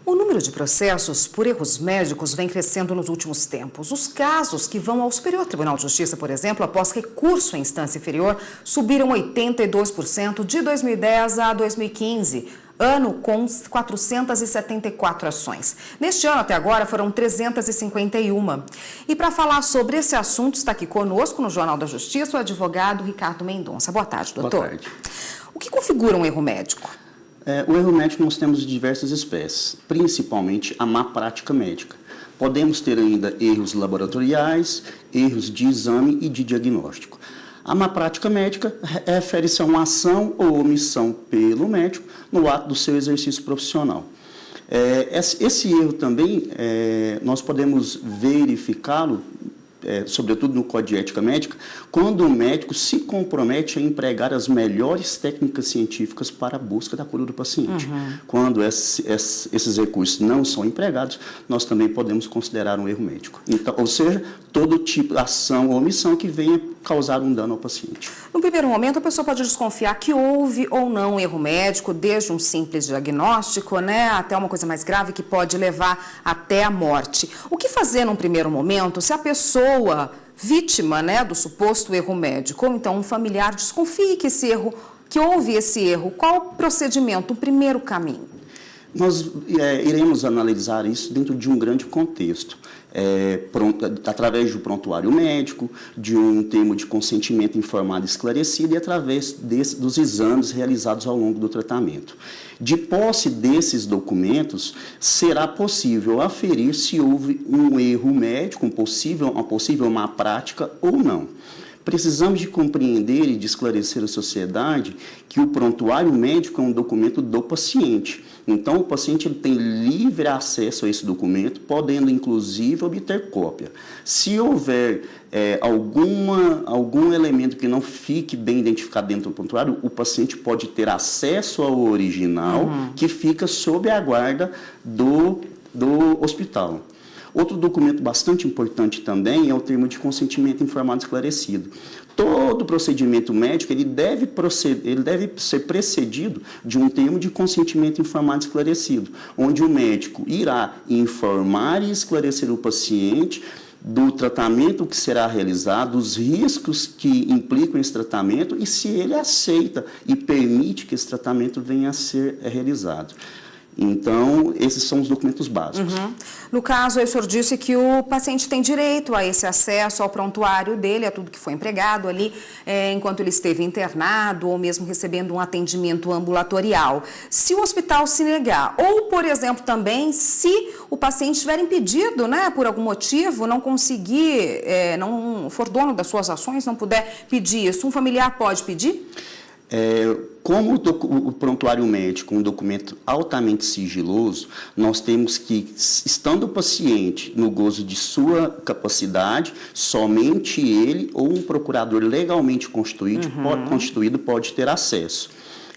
O número de processos por erros médicos vem crescendo nos últimos tempos. Os casos que vão ao Superior Tribunal de Justiça, por exemplo, após recurso em instância inferior, subiram 82% de 2010 a 2015. Ano com 474 ações. Neste ano, até agora, foram 351. E para falar sobre esse assunto, está aqui conosco no Jornal da Justiça o advogado Ricardo Mendonça. Boa tarde, doutor. Boa tarde. O que configura um erro médico? O erro médico nós temos de diversas espécies, principalmente a má prática médica. Podemos ter ainda erros laboratoriais, erros de exame e de diagnóstico. A má prática médica refere-se a uma ação ou omissão pelo médico no ato do seu exercício profissional. Esse erro também, nós podemos verificá-lo, sobretudo no Código de Ética Médica, quando o médico se compromete a empregar as melhores técnicas científicas para a busca da cura do paciente. Quando esses recursos não são empregados, nós também podemos considerar um erro médico. Então, ou seja, todo tipo de ação ou omissão que venha causar um dano ao paciente. No primeiro momento, a pessoa pode desconfiar que houve ou não um erro médico, desde um simples diagnóstico, até uma coisa mais grave que pode levar até a morte. O que fazer num primeiro momento se a pessoa vítima, do suposto erro médico, ou então um familiar desconfie que houve esse erro? Qual o procedimento, o primeiro caminho? Nós iremos analisar isso dentro de um grande contexto, através do prontuário médico, de um termo de consentimento informado e esclarecido e através dos exames realizados ao longo do tratamento. De posse desses documentos, será possível aferir se houve um erro médico, uma possível má prática ou não. Precisamos de compreender e de esclarecer à sociedade que o prontuário médico é um documento do paciente. Então, o paciente tem livre acesso a esse documento, podendo, inclusive, obter cópia. Se houver algum elemento que não fique bem identificado dentro do prontuário, o paciente pode ter acesso ao original, que fica sob a guarda do hospital. Outro documento bastante importante também é o termo de consentimento informado e esclarecido. Todo procedimento médico ele deve ser precedido de um termo de consentimento informado e esclarecido, onde o médico irá informar e esclarecer o paciente do tratamento que será realizado, os riscos que implicam esse tratamento e se ele aceita e permite que esse tratamento venha a ser realizado. Então, esses são os documentos básicos. No caso, o senhor disse que o paciente tem direito a esse acesso ao prontuário dele, a tudo que foi empregado ali, enquanto ele esteve internado ou mesmo recebendo um atendimento ambulatorial. Se o hospital se negar, ou, por exemplo, também, se o paciente estiver impedido, por algum motivo, não conseguir, não for dono das suas ações, não puder pedir isso, um familiar pode pedir? Como o prontuário médico é um documento altamente sigiloso, nós temos que, estando o paciente no gozo de sua capacidade, somente ele ou um procurador legalmente constituído pode ter acesso.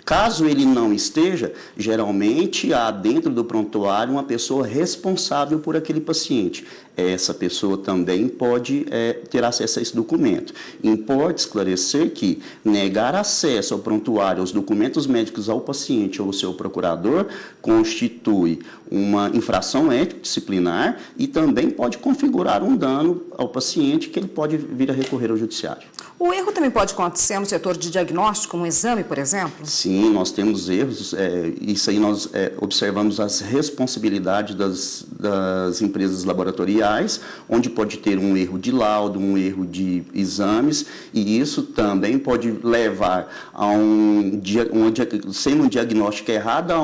Caso ele não esteja, geralmente há dentro do prontuário uma pessoa responsável por aquele paciente. Essa pessoa também pode ter acesso a esse documento. Importa esclarecer que negar acesso ao prontuário, aos documentos médicos ao paciente ou ao seu procurador, constitui uma infração ético-disciplinar e também pode configurar um dano ao paciente que ele pode vir a recorrer ao judiciário. O erro também pode acontecer no setor de diagnóstico, um exame, por exemplo? Sim, nós temos erros. Isso aí nós observamos as responsabilidades das empresas laboratoriais, onde pode ter um erro de laudo, um erro de exames, e isso também pode levar a sendo um diagnóstico errado, a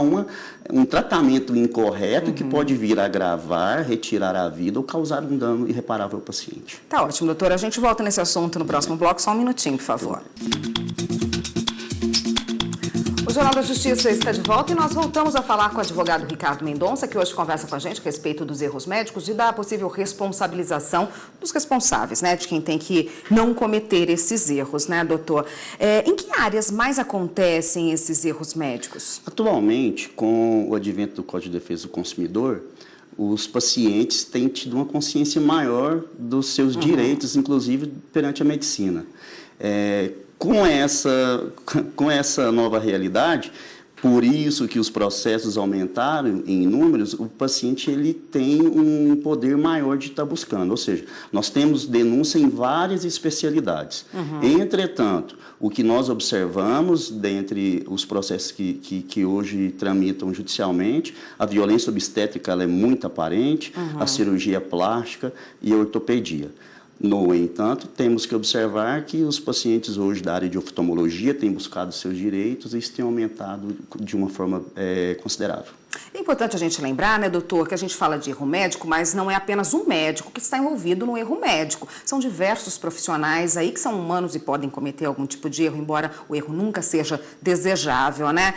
um tratamento incorreto que pode vir a agravar, retirar a vida ou causar um dano irreparável ao paciente. Tá ótimo, doutor. A gente volta nesse assunto no próximo bloco. Só um minutinho, por favor. O Jornal da Justiça está de volta e nós voltamos a falar com o advogado Ricardo Mendonça, que hoje conversa com a gente a respeito dos erros médicos e da possível responsabilização dos responsáveis, de quem tem que não cometer esses erros, doutor? Em que áreas mais acontecem esses erros médicos? Atualmente, com o advento do Código de Defesa do Consumidor, os pacientes têm tido uma consciência maior dos seus direitos, inclusive perante a medicina. Com essa nova realidade, Por isso que os processos aumentaram em números, o paciente ele tem um poder maior de estar buscando, ou seja, nós temos denúncia em várias especialidades. Entretanto, o que nós observamos dentre os processos que hoje tramitam judicialmente, a violência obstétrica ela é muito aparente, a cirurgia plástica e a ortopedia. No entanto, temos que observar que os pacientes hoje da área de oftalmologia têm buscado seus direitos e isso tem aumentado de uma forma considerável. É importante a gente lembrar, né, doutor, que a gente fala de erro médico, mas não é apenas um médico que está envolvido no erro médico. São diversos profissionais aí que são humanos e podem cometer algum tipo de erro, embora o erro nunca seja desejável, né?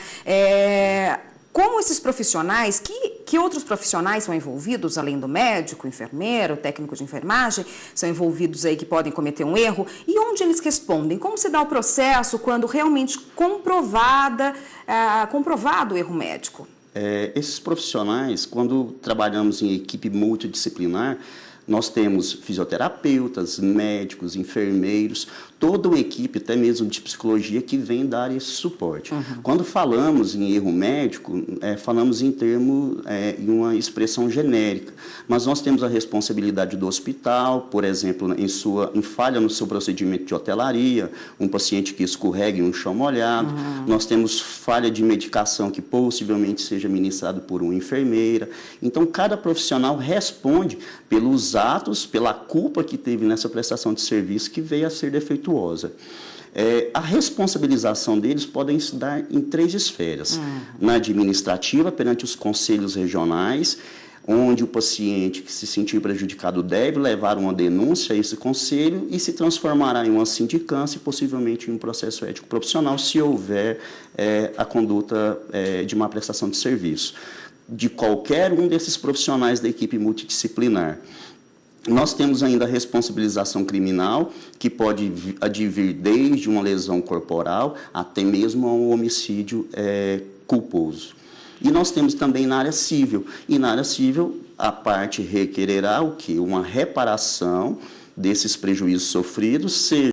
Como esses profissionais, que outros profissionais são envolvidos, além do médico, enfermeiro, técnico de enfermagem, são envolvidos aí que podem cometer um erro? E onde eles respondem? Como se dá o processo quando realmente comprovado o erro médico? Esses profissionais, quando trabalhamos em equipe multidisciplinar, nós temos fisioterapeutas, médicos, enfermeiros, toda uma equipe, até mesmo de psicologia, que vem dar esse suporte. Quando falamos em erro médico, falamos em em uma expressão genérica, mas nós temos a responsabilidade do hospital, por exemplo, em falha no seu procedimento de hotelaria, um paciente que escorregue em um chão molhado, nós temos falha de medicação que possivelmente seja ministrado por uma enfermeira. Então, cada profissional responde pelos atos, pela culpa que teve nessa prestação de serviço que veio a ser defeituosa. A responsabilização deles podem se dar em 3 esferas. Na administrativa, perante os conselhos regionais, onde o paciente que se sentir prejudicado deve levar uma denúncia a esse conselho e se transformará em uma sindicância e possivelmente em um processo ético profissional se houver a conduta de má prestação de serviço. De qualquer um desses profissionais da equipe multidisciplinar. Nós temos ainda a responsabilização criminal, que pode advir desde uma lesão corporal até mesmo a um homicídio culposo. E nós temos também na área civil. E na área civil, a parte requererá o quê? Uma reparação desses prejuízos sofridos, seja